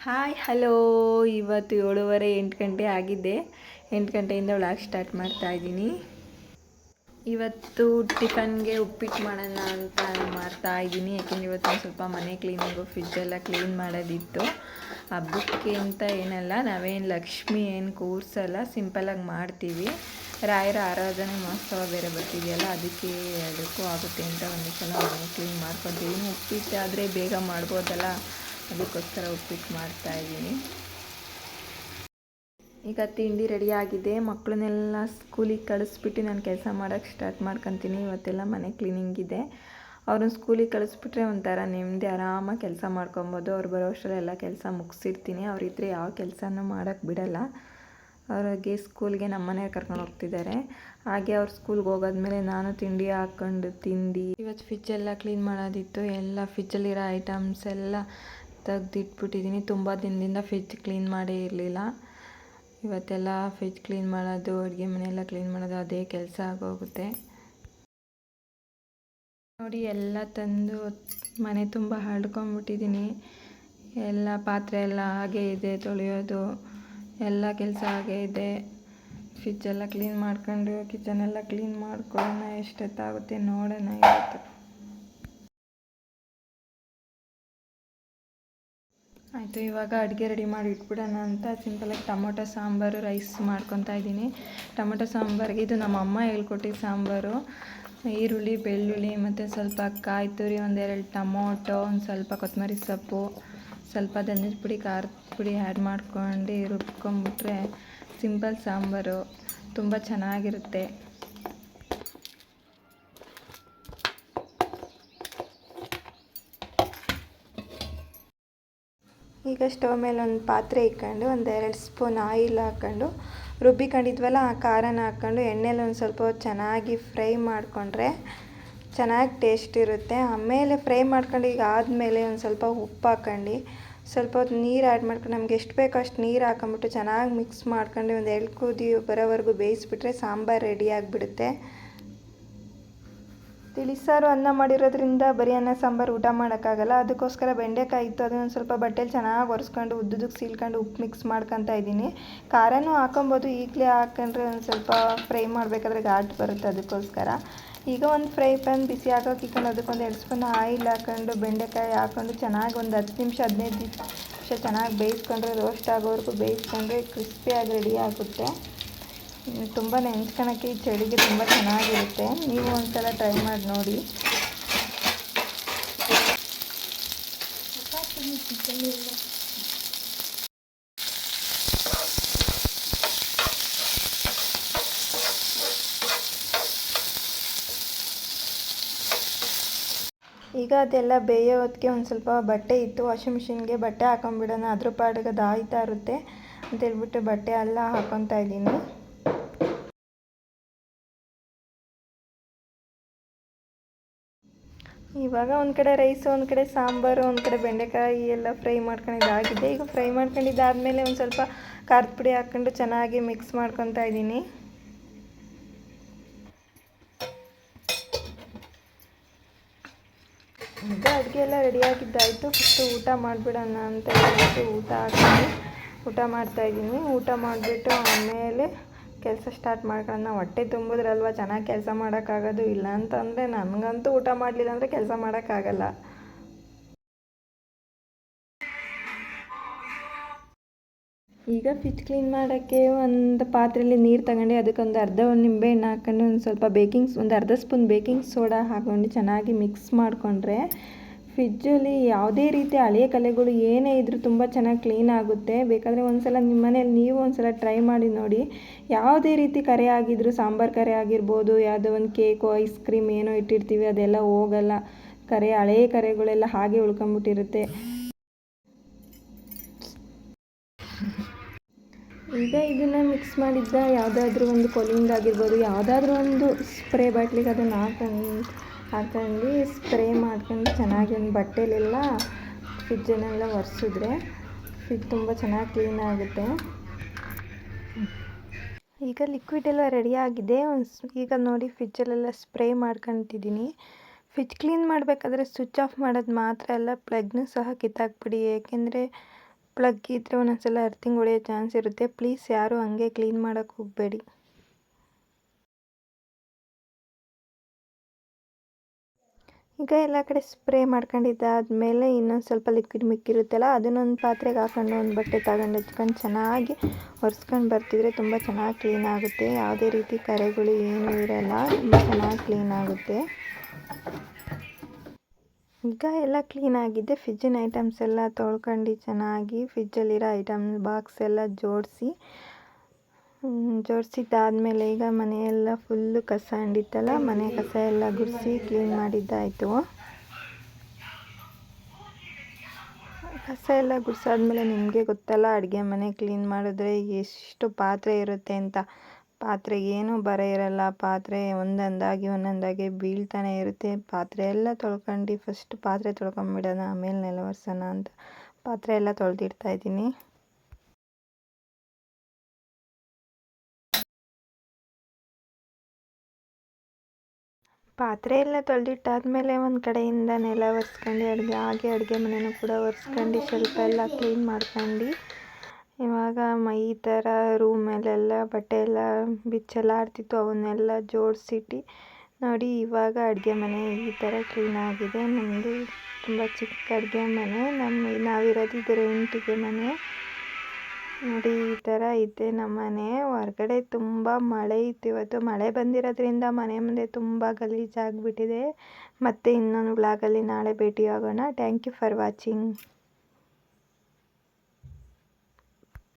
Hi hello, ಇವತ್ತು 7:30 8 ಗಂಟೆ ಆಗಿದೆ. 8 ಗಂಟೆಯಿಂದ ವ್ಲಾಗ್ ಸ್ಟಾರ್ಟ್ ಮಾಡ್ತಾ ಇದ್ದೀನಿ. ಇವತ್ತು ಟಿಫನ್ಗೆ ಉಪ್ಪಿಟ್ಟು ಮಾಡೋಣ ಅಂತ ಮಾಡ್ತಾ ಇದ್ದೀನಿ. ಯಾಕೆಂದರೆ ಇವತ್ತು ಒಂದು ಸ್ವಲ್ಪ ಮನೆ ಕ್ಲೀನಿಂಗು, ಫ್ರಿಜ್ಜೆಲ್ಲ ಕ್ಲೀನ್ ಮಾಡೋದಿತ್ತು. ಹಬ್ಬಕ್ಕೆ ಅಂತ ಏನಲ್ಲ, ನಾವೇನು ಲಕ್ಷ್ಮಿ ಏನು ಕೂರಿಸಲ್ಲ, ಸಿಂಪಲಾಗಿ ಮಾಡ್ತೀವಿ. ರಾಯರ ಆರಾಧನೆ ಮಹೋತ್ಸವ ಬೇರೆ ಬರ್ತಿದೆಯಲ್ಲ, ಅದಕ್ಕೆ ಅದಕ್ಕೂ ಆಗುತ್ತೆ ಅಂತ ಒಂದು ಸಲ ಮನೆ ಕ್ಲೀನ್ ಮಾಡ್ಕೊತೀವಿ. ಉಪ್ಪಿಟ್ಟು ಆದರೆ ಬೇಗ ಮಾಡ್ಬೋದಲ್ಲ, ಅದಕ್ಕೋಸ್ಕರ ಉಪ್ಪಿಟ್ಟು ಮಾಡ್ತಾಯಿದ್ದೀನಿ. ಈಗ ತಿಂಡಿ ರೆಡಿಯಾಗಿದೆ. ಮಕ್ಕಳನ್ನೆಲ್ಲ ಸ್ಕೂಲಿಗೆ ಕಳಿಸ್ಬಿಟ್ಟು ನಾನು ಕೆಲಸ ಮಾಡೋಕ್ಕೆ ಸ್ಟಾರ್ಟ್ ಮಾಡ್ಕೊತೀನಿ. ಇವತ್ತೆಲ್ಲ ಮನೆ ಕ್ಲೀನಿಂಗ್ ಇದೆ. ಅವ್ರನ್ನ ಸ್ಕೂಲಿಗೆ ಕಳಿಸ್ಬಿಟ್ರೆ ಒಂಥರ ನೆಮ್ಮದಿ, ಆರಾಮಾಗಿ ಕೆಲಸ ಮಾಡ್ಕೊಬೋದು. ಅವ್ರು ಬರೋ ಅಷ್ಟರಲ್ಲಿ ಎಲ್ಲ ಕೆಲಸ ಮುಗಿಸಿರ್ತೀನಿ. ಅವರಿದ್ದರೆ ಯಾವ ಕೆಲಸನೂ ಮಾಡೋಕ್ಕೆ ಬಿಡಲ್ಲ. ಅವ್ರಿಗೆ ಸ್ಕೂಲ್ಗೆ ನಮ್ಮ ಮನೆಯವ್ರು ಕರ್ಕೊಂಡು ಹೋಗ್ತಿದ್ದಾರೆ. ಹಾಗೆ ಅವ್ರು ಸ್ಕೂಲ್ಗೆ ಹೋಗೋದ್ಮೇಲೆ ನಾನು ತಿಂಡಿ ಹಾಕ್ಕೊಂಡು ತಿಂದು ಇವತ್ತು ಫ್ರಿಜ್ಜೆಲ್ಲ ಕ್ಲೀನ್ ಮಾಡೋದಿತ್ತು. ಎಲ್ಲ ಫ್ರಿಜ್ಜಲ್ಲಿರೋ ಐಟಮ್ಸ್ ಎಲ್ಲ ತೆಗ್ದಿಟ್ಬಿಟ್ಟಿದ್ದೀನಿ. ತುಂಬ ದಿನದಿಂದ ಫ್ರಿಜ್ ಕ್ಲೀನ್ ಮಾಡೇ ಇರಲಿಲ್ಲ. ಇವತ್ತೆಲ್ಲ ಫ್ರಿಜ್ ಕ್ಲೀನ್ ಮಾಡೋದು, ಅಡುಗೆ ಮನೆಯೆಲ್ಲ ಕ್ಲೀನ್ ಮಾಡೋದು, ಅದೇ ಕೆಲಸ ಆಗೋಗುತ್ತೆ. ನೋಡಿ, ಎಲ್ಲ ತಂದು ಮನೆ ತುಂಬ ಹರಡ್ಕೊಂಬಿಟ್ಟಿದ್ದೀನಿ. ಎಲ್ಲ ಪಾತ್ರೆ ಎಲ್ಲ ಹಾಗೆ ಇದೆ, ತೊಳೆಯೋದು ಎಲ್ಲ ಕೆಲಸ ಹಾಗೆ ಇದೆ. ಫ್ರಿಜ್ಜೆಲ್ಲ ಕ್ಲೀನ್ ಮಾಡ್ಕೊಂಡು ಕಿಚನೆಲ್ಲ ಕ್ಲೀನ್ ಮಾಡ್ಕೊಳ್ಳೋಣ. ಎಷ್ಟೊತ್ತಾಗುತ್ತೆ ನೋಡೋಣ ಇವತ್ತು. ಆಯಿತು, ಇವಾಗ ಅಡುಗೆ ರೆಡಿ ಮಾಡಿ ಇಟ್ಬಿಡೋಣ ಅಂತ ಸಿಂಪಲಾಗಿ ಟೊಮೊಟೊ ಸಾಂಬಾರು ರೈಸ್ ಮಾಡ್ಕೊತಾ ಇದ್ದೀನಿ. ಟೊಮೊಟೊ ಸಾಂಬಾರಿಗೆ ಇದು ನಮ್ಮ ಅಮ್ಮ ಹೇಳ್ಕೊಟ್ಟಿದ್ದು ಸಾಂಬಾರು. ಈರುಳ್ಳಿ, ಬೆಳ್ಳುಳ್ಳಿ ಮತ್ತು ಸ್ವಲ್ಪ ಕಾಯಿ ತುರಿ, ಒಂದೆರಡು ಟೊಮೊಟೊ, ಒಂದು ಸ್ವಲ್ಪ ಕೊತ್ತಂಬರಿ ಸೊಪ್ಪು, ಸ್ವಲ್ಪ ಧನಿಯದ ಪುಡಿ, ಖಾರದ ಪುಡಿ ಆ್ಯಡ್ ಮಾಡ್ಕೊಂಡು ರುಬ್ಕೊಂಬಿಟ್ರೆ ಸಿಂಪಲ್ ಸಾಂಬಾರು ತುಂಬ ಚೆನ್ನಾಗಿರುತ್ತೆ. ಈಗ ಸ್ಟವ್ ಮೇಲೆ ಒಂದು ಪಾತ್ರೆ ಇಟ್ಕೊಂಡು ಒಂದು 2 ಸ್ಪೂನ್ ಆಯಿಲ್ ಹಾಕ್ಕೊಂಡು ರುಬ್ಬಿಕೊಂಡಿದ್ವಲ್ಲ ಆ ಖಾರನ ಹಾಕ್ಕೊಂಡು ಎಣ್ಣೆಲಿ ಒಂದು ಸ್ವಲ್ಪ ಹೊತ್ತು ಚೆನ್ನಾಗಿ ಫ್ರೈ ಮಾಡಿಕೊಂಡ್ರೆ ಚೆನ್ನಾಗಿ ಟೇಸ್ಟ್ ಇರುತ್ತೆ. ಆಮೇಲೆ ಫ್ರೈ ಮಾಡ್ಕೊಂಡು ಈಗ ಆದಮೇಲೆ ಒಂದು ಸ್ವಲ್ಪ ಉಪ್ಪು ಹಾಕ್ಕೊಂಡು ಸ್ವಲ್ಪ ಹೊತ್ತು ನೀರು ಆ್ಯಡ್ ಮಾಡ್ಕೊಂಡು ನಮ್ಗೆ ಎಷ್ಟು ಬೇಕೋ ಅಷ್ಟು ನೀರು ಹಾಕೊಂಬಿಟ್ಟು ಚೆನ್ನಾಗಿ ಮಿಕ್ಸ್ ಮಾಡ್ಕೊಂಡು ಒಂದು 2 ಕುದಿ ಬರೋವರೆಗೂ ಬೇಯಿಸ್ಬಿಟ್ರೆ ಸಾಂಬಾರು ರೆಡಿ ಆಗಿಬಿಡುತ್ತೆ. ತಿಳಿಸಾರು ಅನ್ನ ಮಾಡಿರೋದ್ರಿಂದ ಬರೀ ಅನ್ನ ಸಾಂಬಾರು ಊಟ ಮಾಡೋಕ್ಕಾಗಲ್ಲ. ಅದಕ್ಕೋಸ್ಕರ ಬೆಂಡೆಕಾಯಿ ಇತ್ತು, ಅದನ್ನು ಸ್ವಲ್ಪ ಬಟ್ಟೆಲಿ ಚೆನ್ನಾಗಿ ಒರೆಸ್ಕೊಂಡು ಉದ್ದುದಕ್ಕೆ ಸೀಳ್ಕೊಂಡು ಉಪ್ಪು ಮಿಕ್ಸ್ ಮಾಡ್ಕೊತಾ ಇದ್ದೀನಿ. ಖಾರನೂ ಹಾಕೊಬೋದು, ಈಗಲೇ ಹಾಕೊಂಡ್ರೆ ಒಂದು ಸ್ವಲ್ಪ ಫ್ರೈ ಮಾಡಬೇಕಾದ್ರೆ ಘಾಟ್ ಬರುತ್ತೆ. ಅದಕ್ಕೋಸ್ಕರ ಈಗ ಒಂದು ಫ್ರೈ ಪ್ಯಾನ್ ಬಿಸಿ ಹಾಕೋಕೆ ಇಟ್ಕೊಂಡು ಅದಕ್ಕೊಂದು 2 ಸ್ಪೂನ್ ಆಯಿಲ್ ಹಾಕ್ಕೊಂಡು ಬೆಂಡೆಕಾಯಿ ಹಾಕ್ಕೊಂಡು ಚೆನ್ನಾಗಿ ಒಂದು 10 ನಿಮಿಷ 15 ನಿಮಿಷ ಚೆನ್ನಾಗಿ ಬೇಯಿಸ್ಕೊಂಡ್ರೆ, ರೋಸ್ಟ್ ಆಗೋವರೆಗೂ ಬೇಯಿಸ್ಕೊಂಡ್ರೆ ಕ್ರಿಸ್ಪಿಯಾಗಿ ರೆಡಿ ಆಗುತ್ತೆ. ತುಂಬ ನೆಂಚ್ಕೊಳಕ್ಕೆ ಈ ಚಳಿಗೆ ತುಂಬ ಚೆನ್ನಾಗಿರುತ್ತೆ. ನೀವು ಒಂದ್ಸಲ ಟ್ರೈ ಮಾಡಿ ನೋಡಿ. ಈಗ ಅದೆಲ್ಲ ಬೇಯೋ ಹೊತ್ತಿಗೆ ಒಂದು ಸ್ವಲ್ಪ ಬಟ್ಟೆ ಇತ್ತು, ವಾಷಿಂಗ್ ಮಿಷಿನ್ಗೆ ಬಟ್ಟೆ ಹಾಕೊಂಡ್ಬಿಡೋಣ, ಅದ್ರ ಪಾಡಿಗೆ ಅದು ಆಯ್ತಾ ಇರುತ್ತೆ ಅಂತೇಳ್ಬಿಟ್ಟು ಬಟ್ಟೆ ಎಲ್ಲ ಹಾಕೊತಾ ಇದ್ದೀನಿ. ಇವಾಗ ಒಂದು ಕಡೆ ರೈಸು, ಒಂದು ಕಡೆ ಸಾಂಬಾರು, ಒಂದು ಕಡೆ ಬೆಂಡೆಕಾಯಿ ಎಲ್ಲ ಫ್ರೈ ಮಾಡ್ಕೊಂಡಿದ್ದಾಗಿದೆ. ಈಗ ಫ್ರೈ ಮಾಡ್ಕೊಂಡಿದ್ದಾದಮೇಲೆ ಒಂದು ಸ್ವಲ್ಪ ಖಾರದ ಪುಡಿ ಹಾಕ್ಕೊಂಡು ಚೆನ್ನಾಗಿ ಮಿಕ್ಸ್ ಮಾಡ್ಕೊತಾ ಇದ್ದೀನಿ. ಈಗ ಅಡುಗೆ ಎಲ್ಲ ರೆಡಿಯಾಗಿದ್ದಾಯಿತು. ಫಸ್ಟು ಊಟ ಮಾಡಿಬಿಡೋಣ ಅಂತ ಹೇಳ್ಬಿಟ್ಟು ಊಟ ಮಾಡ್ತಾಯಿದ್ದೀನಿ. ಊಟ ಮಾಡಿಬಿಟ್ಟು ಆಮೇಲೆ ಕೆಲಸ ಸ್ಟಾರ್ಟ್ ಮಾಡ್ಕೊಳ್ಳೋಣ. ಹೊಟ್ಟೆ ತುಂಬಿದ್ರಲ್ವ ಚೆನ್ನಾಗಿ ಕೆಲಸ ಮಾಡೋಕ್ಕಾಗೋದು. ಇಲ್ಲ ಅಂತಂದರೆ ನನಗಂತೂ ಊಟ ಮಾಡಲಿಲ್ಲ ಅಂದರೆ ಕೆಲಸ ಮಾಡೋಕ್ಕಾಗಲ್ಲ. ಈಗ ಫ್ರಿಜ್ ಕ್ಲೀನ್ ಮಾಡೋಕ್ಕೆ ಒಂದು ಪಾತ್ರೆಯಲ್ಲಿ ನೀರು ತಗೊಂಡು ಅದಕ್ಕೊಂದು ಅರ್ಧ ನಿಂಬೆಹಣ್ಣು ಹಾಕ್ಕೊಂಡು ಒಂದು ಸ್ವಲ್ಪ ಒಂದು ಅರ್ಧ ಸ್ಪೂನ್ ಬೇಕಿಂಗ್ ಸೋಡಾ ಹಾಕ್ಕೊಂಡು ಚೆನ್ನಾಗಿ ಮಿಕ್ಸ್ ಮಾಡಿಕೊಂಡ್ರೆ ಫ್ರಿಜ್ಜಲ್ಲಿ ಯಾವುದೇ ರೀತಿ ಹಳೆಯ ಕಲೆಗಳು ಏನೇ ಇದ್ದರೂ ತುಂಬ ಚೆನ್ನಾಗಿ ಕ್ಲೀನ್ ಆಗುತ್ತೆ. ಬೇಕಾದರೆ ಒಂದು ಸಲ ನಿಮ್ಮ ಮನೇಲಿ ನೀವು ಒಂದು ಸಲ ಟ್ರೈ ಮಾಡಿ ನೋಡಿ. ಯಾವುದೇ ರೀತಿ ಕರೆ ಆಗಿದ್ದರೂ, ಸಾಂಬಾರು ಕರೆ ಆಗಿರ್ಬೋದು, ಯಾವುದೋ ಒಂದು ಕೇಕು, ಐಸ್ ಕ್ರೀಮ್ ಏನೋ ಇಟ್ಟಿರ್ತೀವಿ, ಅದೆಲ್ಲ ಹೋಗಲ್ಲ. ಹಳೆಯ ಕರೆಗಳೆಲ್ಲ ಹಾಗೆ ಉಳ್ಕೊಂಬಿಟ್ಟಿರುತ್ತೆ. ಈಗ ಇದನ್ನು ಮಿಕ್ಸ್ ಮಾಡಿದ್ದ ಯಾವುದಾದ್ರೂ ಒಂದು ಕೊಲಿಂಗ್ ಆಗಿರ್ಬೋದು, ಯಾವುದಾದ್ರೂ ಒಂದು ಸ್ಪ್ರೇ ಬಾಟ್ಲಿಗೆ ಅದನ್ನು ಹಾಕೊಂಡು ಸ್ಪ್ರೇ ಮಾಡ್ಕೊಂಡು ಚೆನ್ನಾಗಿ ಒಂದು ಬಟ್ಟೆಲೆಲ್ಲ ಫ್ರಿಜ್ಜನ್ನೆಲ್ಲ ಒರೆಸಿದ್ರೆ ಫ್ರಿಜ್ ತುಂಬ ಚೆನ್ನಾಗಿ ಕ್ಲೀನ್ ಆಗುತ್ತೆ. ಈಗ ಲಿಕ್ವಿಡ್ ಎಲ್ಲ ರೆಡಿ ಆಗಿದೆ. ಈಗ ನೋಡಿ ಫ್ರಿಜ್ಜಲ್ಲೆಲ್ಲ ಸ್ಪ್ರೇ ಮಾಡ್ಕೊತಿದ್ದೀನಿ. ಫ್ರಿಜ್ ಕ್ಲೀನ್ ಮಾಡಬೇಕಾದ್ರೆ ಸ್ವಿಚ್ ಆಫ್ ಮಾಡೋದು ಮಾತ್ರ ಅಲ್ಲ, ಪ್ಲಗ್ನೂ ಸಹ ಕಿತ್ತಾಕ್ಬಿಡಿ. ಏಕೆಂದರೆ ಪ್ಲಗ್ ಇದ್ದರೆ ಒಂದೊಂದ್ಸಲ ಅರ್ಥಿಂಗ್ ಹೊಡೆಯೋ ಚಾನ್ಸ್ ಇರುತ್ತೆ. ಪ್ಲೀಸ್ ಯಾರೂ ಹಂಗೆ ಕ್ಲೀನ್ ಮಾಡೋಕ್ಕೆ ಹೋಗಬೇಡಿ. ಈಗ ಎಲ್ಲ ಕಡೆ ಸ್ಪ್ರೇ ಮಾಡ್ಕೊಂಡಿದ್ದಾದಮೇಲೆ ಇನ್ನೊಂದು ಸ್ವಲ್ಪ ಲಿಕ್ವಿಡ್ ಮಿಕ್ಕಿರುತ್ತಲ್ಲ, ಅದನ್ನೊಂದು ಪಾತ್ರೆಗೆ ಹಾಕೊಂಡು ಒಂದು ಬಟ್ಟೆ ತಗೊಂಡು ಹಚ್ಕೊಂಡು ಚೆನ್ನಾಗಿ ಒರೆಸ್ಕೊಂಡು ಬರ್ತಿದ್ರೆ ತುಂಬ ಚೆನ್ನಾಗಿ ಕ್ಲೀನ್ ಆಗುತ್ತೆ. ಯಾವುದೇ ರೀತಿ ಕರೆಗಳು ಏನೂ ಇರಲ್ಲ, ತುಂಬ ಚೆನ್ನಾಗಿ ಕ್ಲೀನ್ ಆಗುತ್ತೆ. ಈಗ ಎಲ್ಲ ಕ್ಲೀನ್ ಆಗಿದೆ. ಫ್ರಿಜ್ಜಿನ ಐಟಮ್ಸ್ ಎಲ್ಲ ತೊಳ್ಕೊಂಡು ಚೆನ್ನಾಗಿ ಫ್ರಿಜ್ಜಲ್ಲಿರೋ ಬಾಕ್ಸ್ ಎಲ್ಲ ಜೋಡಿಸಿದ್ದಾದಮೇಲೆ ಈಗ ಮನೆಯೆಲ್ಲ ಫುಲ್ಲು ಕಸ ಅಂಡಿತ್ತಲ್ಲ, ಮನೆ ಕಸ ಎಲ್ಲ ಗುಡಿಸಿ ಕ್ಲೀನ್ ಮಾಡಿದ್ದಾಯಿತು. ಕಸ ಎಲ್ಲ ಗುಡಿಸಾದ್ಮೇಲೆ ನಿಮಗೆ ಗೊತ್ತಲ್ಲ, ಅಡುಗೆ ಮನೆ ಕ್ಲೀನ್ ಮಾಡಿದ್ರೆ ಎಷ್ಟು ಪಾತ್ರೆ ಇರುತ್ತೆ ಅಂತ. ಪಾತ್ರೆ ಏನೂ ಬರ ಇರಲ್ಲ, ಪಾತ್ರೆ ಒಂದೊಂದಾಗಿ ಬೀಳ್ತಾನೆ ಇರುತ್ತೆ. ಪಾತ್ರೆ ಎಲ್ಲ ತೊಳ್ಕೊಂಡು ಫಸ್ಟ್ ಪಾತ್ರೆ ತೊಳ್ಕೊಂಬಿಡೋಣ, ಆಮೇಲೆ ನೆಲ ಒರೆಸೋಣ ಅಂತ ಪಾತ್ರೆ ಎಲ್ಲ ತೊಳೆದಿಡ್ತಾಯಿದ್ದೀನಿ. ಪಾತ್ರೆ ಎಲ್ಲ ತೊಳೆದಿಟ್ಟಾದ್ಮೇಲೆ ಒಂದು ಕಡೆಯಿಂದ ನೆಲ ಒರೆಸ್ಕೊಂಡು ಅಡುಗೆ ಮನೆಯೂ ಕೂಡ ಒರೆಸ್ಕೊಂಡು ಶೆಲ್ಫ್ ಎಲ್ಲ ಕ್ಲೀನ್ ಮಾಡ್ಕೊಂಡು, ಇವಾಗ ಈ ಥರ ರೂಮಲ್ಲೆಲ್ಲ ಬಟ್ಟೆ ಎಲ್ಲ ಬಿಚ್ಚೆಲ್ಲ ಆಡ್ತಿತ್ತು, ಅವನ್ನೆಲ್ಲ ಜೋಡಿಸಿಟ್ಟು ನೋಡಿ. ಇವಾಗ ಅಡುಗೆ ಮನೆ ಈ ಥರ ಕ್ಲೀನ್ ಆಗಿದೆ. ನಮ್ಮದು ತುಂಬ ಚಿಕ್ಕ ಅಡುಗೆ ಮನೆ. ನಾವಿರೋದು ಇದು ರೆಂಟಿಗೆ ಮನೆ. ನೋಡಿ ಈ ಥರ ಇದೆ ನಮ್ಮ ಮನೆ. ಹೊರಗಡೆ ತುಂಬ ಮಳೆ ಇತ್ತು ಇವತ್ತು. ಮಳೆ ಬಂದಿರೋದ್ರಿಂದ ಮನೆ ಮುಂದೆ ತುಂಬ ಗಲೀಜಾಗಿಬಿಟ್ಟಿದೆ. ಮತ್ತೆ ಇನ್ನೊಂದು ವ್ಲಾಗಲ್ಲಿ ನಾಳೆ ಭೇಟಿಯಾಗೋಣ. Thank you for watching.